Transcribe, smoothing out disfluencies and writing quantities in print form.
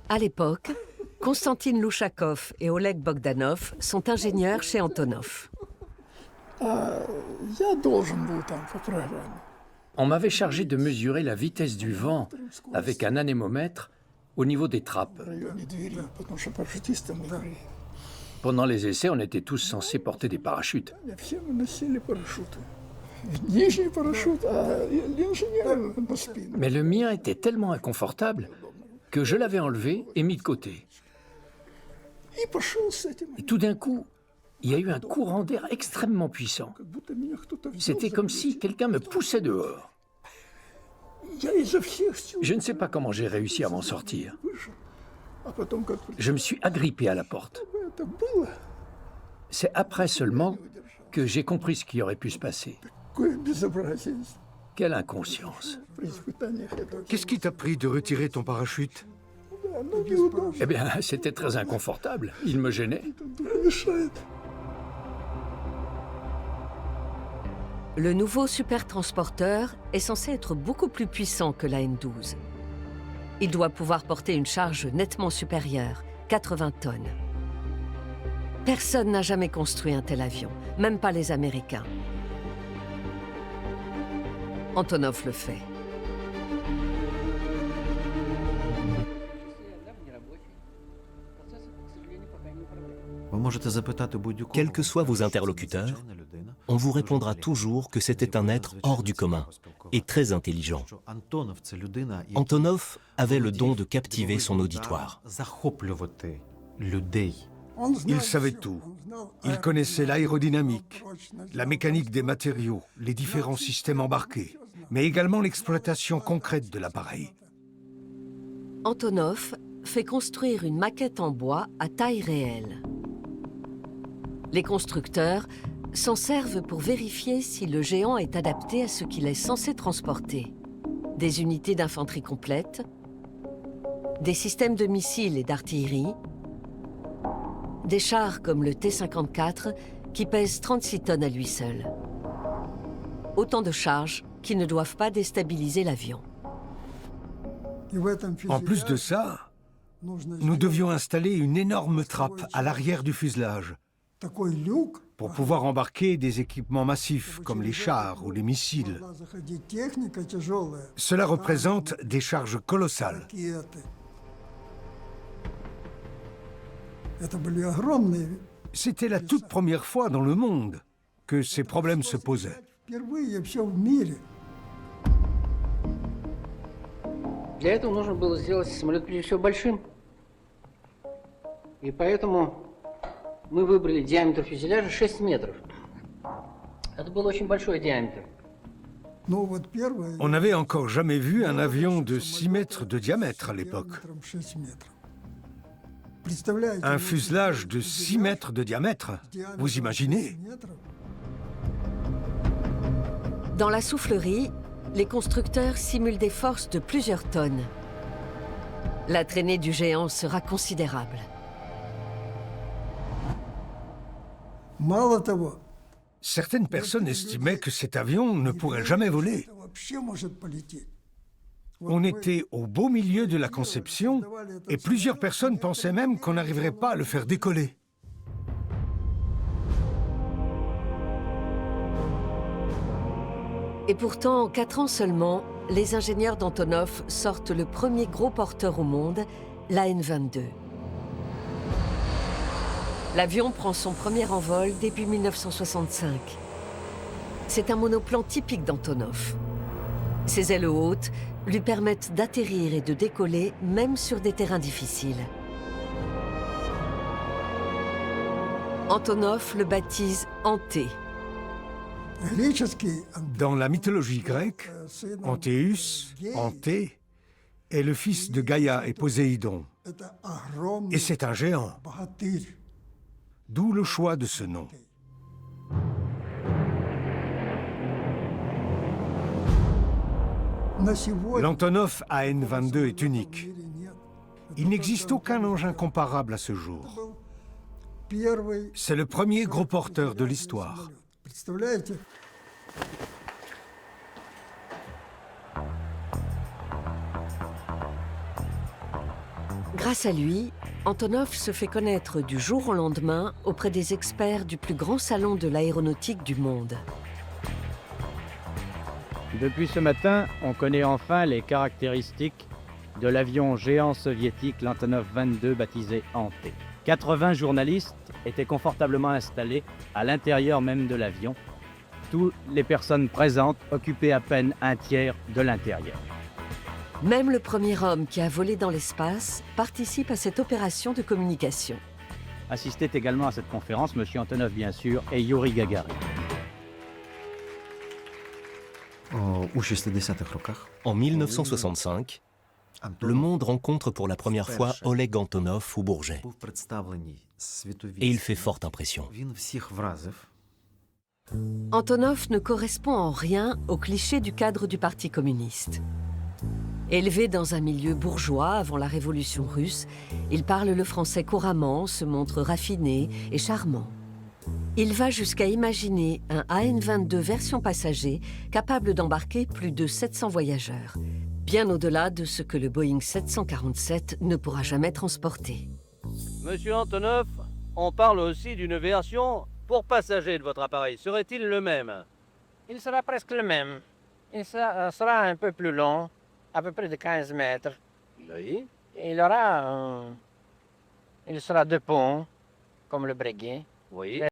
À l'époque, Konstantin Louchakov et Oleg Bogdanov sont ingénieurs chez Antonov. On m'avait chargé de mesurer la vitesse du vent avec un anémomètre au niveau des trappes. Pendant les essais, on était tous censés porter des parachutes. Mais le mien était tellement inconfortable que je l'avais enlevé et mis de côté. Et tout d'un coup, il y a eu un courant d'air extrêmement puissant. C'était comme si quelqu'un me poussait dehors. Je ne sais pas comment j'ai réussi à m'en sortir. Je me suis agrippé à la porte. C'est après seulement que j'ai compris ce qui aurait pu se passer. Quelle inconscience. Qu'est-ce qui t'a pris de retirer ton parachute? Eh bien, c'était très inconfortable. Il me gênait. Le nouveau supertransporteur est censé être beaucoup plus puissant que la N-12. Il doit pouvoir porter une charge nettement supérieure, 80 tonnes. Personne n'a jamais construit un tel avion, même pas les Américains. Antonov le fait. Quels que soient vos interlocuteurs, on vous répondra toujours que c'était un être hors du commun et très intelligent. Antonov avait le don de captiver son auditoire. Il savait tout. Il connaissait l'aérodynamique, la mécanique des matériaux, les différents systèmes embarqués, mais également l'exploitation concrète de l'appareil. Antonov fait construire une maquette en bois à taille réelle. Les constructeurs s'en servent pour vérifier si le géant est adapté à ce qu'il est censé transporter. Des unités d'infanterie complètes, des systèmes de missiles et d'artillerie, des chars comme le T-54 qui pèsent 36 tonnes à lui seul. Autant de charges qui ne doivent pas déstabiliser l'avion. En plus de ça, nous devions installer une énorme trappe à l'arrière du fuselage pour pouvoir embarquer des équipements massifs comme les chars ou les missiles. Cela représente des charges colossales. C'était la toute première fois dans le monde que ces problèmes se posaient. Для этого нужно было сделать самолет прежде всего большим. И поэтому мы выбрали диаметр фюзеляжа 6 метров. Это был очень большой диаметр. On n'avait encore jamais vu un avion de 6 mètres de diamètre à l'époque. Un fuselage de 6 mètres de diamètre, vous imaginez? Dans la soufflerie, les constructeurs simulent des forces de plusieurs tonnes. La traînée du géant sera considérable. Certaines personnes estimaient que cet avion ne pourrait jamais voler. On était au beau milieu de la conception et plusieurs personnes pensaient même qu'on n'arriverait pas à le faire décoller. Et pourtant, en 4 ans seulement, les ingénieurs d'Antonov sortent le premier gros porteur au monde, la N-22. L'avion prend son premier envol début 1965. C'est un monoplan typique d'Antonov. Ses ailes hautes lui permettent d'atterrir et de décoller même sur des terrains difficiles. Antonov le baptise Anté. Dans la mythologie grecque, Antéus, Anté, est le fils de Gaïa et Poséidon. Et c'est un géant. D'où le choix de ce nom. L'Antonov AN-22 est unique. Il n'existe aucun engin comparable à ce jour. C'est le premier gros porteur de l'histoire. Grâce à lui, Antonov se fait connaître du jour au lendemain auprès des experts du plus grand salon de l'aéronautique du monde. Depuis ce matin, on connaît enfin les caractéristiques de l'avion géant soviétique l'Antonov 22 baptisé Ant. 80 journalistes étaient confortablement installés à l'intérieur même de l'avion. Toutes les personnes présentes occupaient à peine un tiers de l'intérieur. Même le premier homme qui a volé dans l'espace participe à cette opération de communication. Assistaient également à cette conférence M. Antonov bien sûr et Yuri Gagarin. En 1965, le monde rencontre pour la première fois Oleg Antonov au Bourget. Et il fait forte impression. Antonov ne correspond en rien au cliché du cadre du Parti communiste. Élevé dans un milieu bourgeois avant la Révolution russe, il parle le français couramment, se montre raffiné et charmant. Il va jusqu'à imaginer un AN-22 version passager capable d'embarquer plus de 700 voyageurs, bien au-delà de ce que le Boeing 747 ne pourra jamais transporter. Monsieur Antonov, on parle aussi d'une version pour passagers de votre appareil. Serait-il le même? Il sera presque le même. Il sera un peu plus long, à peu près de 15 mètres. Oui. Il sera deux ponts, comme le Breguet. Oui.